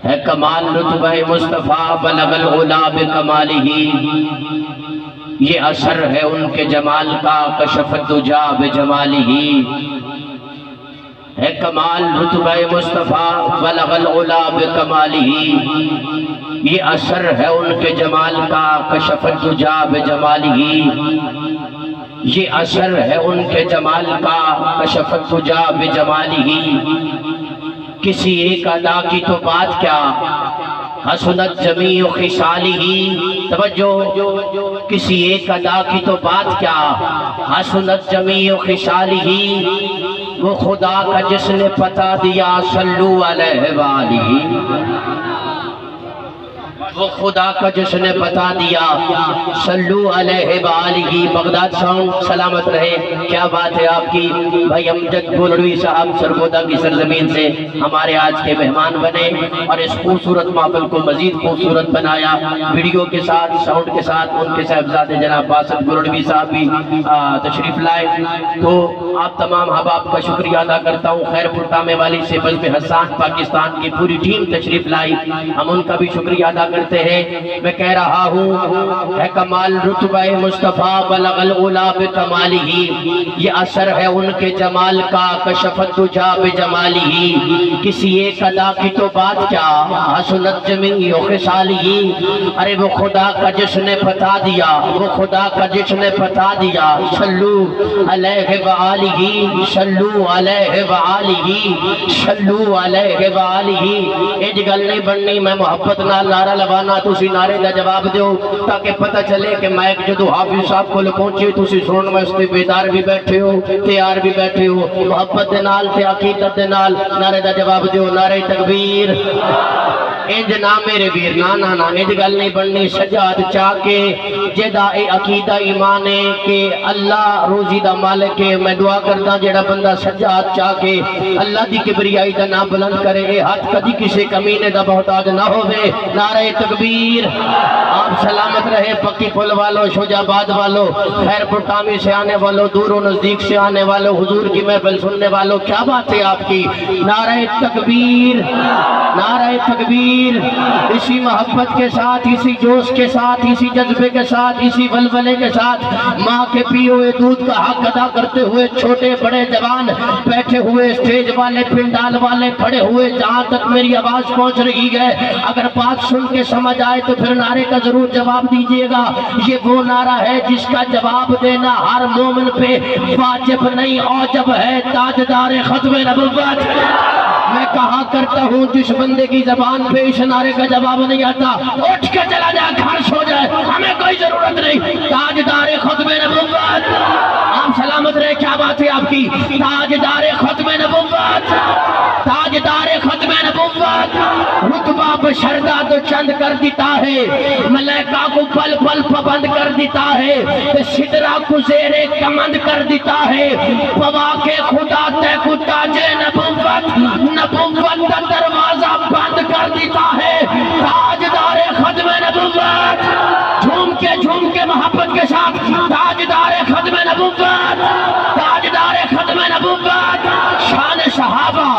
ہے کمال رتبہ مصطفیٰ بلغ العلا بکمالہ، یہ اثر ہے ان کے جمال کا کشف الدجا بجمالہ۔ ہے کمال رتبہ مصطفیٰ بلغ العلا بکمالہ، یہ اثر ہے ان کے جمال کا کشف الدجا بجمالہ۔ یہ اثر ہے ان کے جمال کا کشف الدجا بجمالہ۔ کسی ایک ادا کی تو بات کیا، حسنت جمیع خصالہ۔ توجہ، کسی ایک ادا کی تو بات کیا، حسنت جمیع خصالہ۔ وہ خدا کا جس نے پتا دیا صلو علیہ وآلہ، وہ خدا کا جس نے بتا دیا صلو علیہ وآلہ۔ بغداد ساؤنڈ سلامت رہے، کیا بات ہے آپ کی۔ بھائی امجد گولڑوی صاحب سرگودا کی سرزمین سے ہمارے آج کے مہمان بنے اور اس خوبصورت محفل کو مزید خوبصورت بنایا، ویڈیو کے ساتھ، ساؤنڈ کے ساتھ۔ ان کے صاحبزادے جناب باسط گولڑوی صاحب بھی تشریف لائے، تو آپ تمام احباب کا شکریہ ادا کرتا ہوں۔ خیر پور تامے والی سے بزم حسان پاکستان کی پوری ٹیم تشریف لائی، ہم ان کا بھی شکریہ ادا کرتے ہیں۔ میں کہہ رہا ہوں، ہے کمال رتبہ مصطفیٰ بلغ العلا بکمالہ، یہ اثر ہے ان کے جمال کا کشف الدجا بجمالہ۔ کسی ایک ادا کی تو بات کیا، حسنت جمیع خصالہ۔ ارے وہ خدا کا جس نے بتا دیا، وہ خدا کا جس نے بتا دیا صلو علیہ وآلہ، صلو علیہ وآلہ، صلو علیہ وآلہ۔ اج گل نہیں بننی، میں محبت نال نعرہ لوانا، تسی نعرے دا جواب دیو تاکہ پتہ چلے کہ مائک جدو حافظ صاحب کو پہنچے تسی سنن واسطے بیدار بھی بیٹھے ہو، تیار بھی بیٹھے ہو۔ محبت دے نال تے عقیدت دے نال نعرے دا جواب دیو، نعرہ تکبیر۔ انج نہ میرے ویر، نا انج گل نہیں بننی۔ سجاد چاہ کے جدا اے عقیدہ ایمان ہے کہ اللہ روزی دا مالک ہے، میں دعا کرتا جڑا بندہ سجاد چاہ کے اللہ دی کبریائی دا نام بلند کرے، اے ہاتھ کدی کسی کمینے دا محتاج نہ ہوئے۔ نعرہ تکبیر۔ آپ سلامت رہے، پکی پل والو، شجاع آباد والو، خیر پور تامی سے آنے والو، دور و نزدیک سے آنے والو، حضور کی محفل سننے والو، کیا بات ہے آپ کی۔ نعرہ تکبیر، نعرہ تکبیر۔ اسی محبت کے ساتھ، اسی جوش کے ساتھ، اسی جذبے کے ساتھ، اسی ولولے کے ساتھ، ماں کے پیے ہوئے دودھ کا حق ادا کرتے ہوئے چھوٹے بڑے جوان بیٹھے ہوئے، اسٹیج والے، پنڈال والے کھڑے ہوئے، جہاں تک میری آواز پہنچ رہی ہے، اگر بات سن کے سمجھ آئے تو پھر نعرے کا ضرور جواب دیجئے گا۔ یہ وہ نعرہ ہے جس کا جواب دینا ہر مومن پہ واجب نہیں اوجب ہے، تاجدار ختم نبوت۔ میں کہا کرتا ہوں جس بندے کی زبان پہ اس نعرے کا جواب نہیں آتا اٹھ کے چلا جائے، گھر سو جائے، ہمیں کوئی ضرورت نہیں۔ تاجدار ختم نبوت، آپ سلامت رہے، کیا بات ہے آپ کی۔ تاجدار ختم نبوت، تاجدار ختم نبوت۔ رتبہ بشردہ تو چند کر دیتا ہے، ملائکہ کو پل پل پابند کر دیتا ہے، سدرہ کو زیر کمند کر دیتا ہے، پوا کے خدا تے کو تاج نبوت، نبوت کا دروازہ بند کر دیتا ہے۔ تاجدار ختم نبوت، جھوم کے محبت کے ساتھ، تاجدار ختم نبوت، تاجدار ختم نبوت۔ شان صحابہ،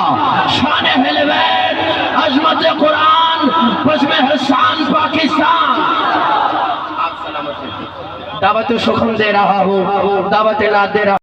شان اہل بیت، عظمت قرآن، بزم حسان پاکستان۔ آپ سلامت ہیں، دعوت شکر دے رہا ہوں، دعوت نعت دے رہا ہوں۔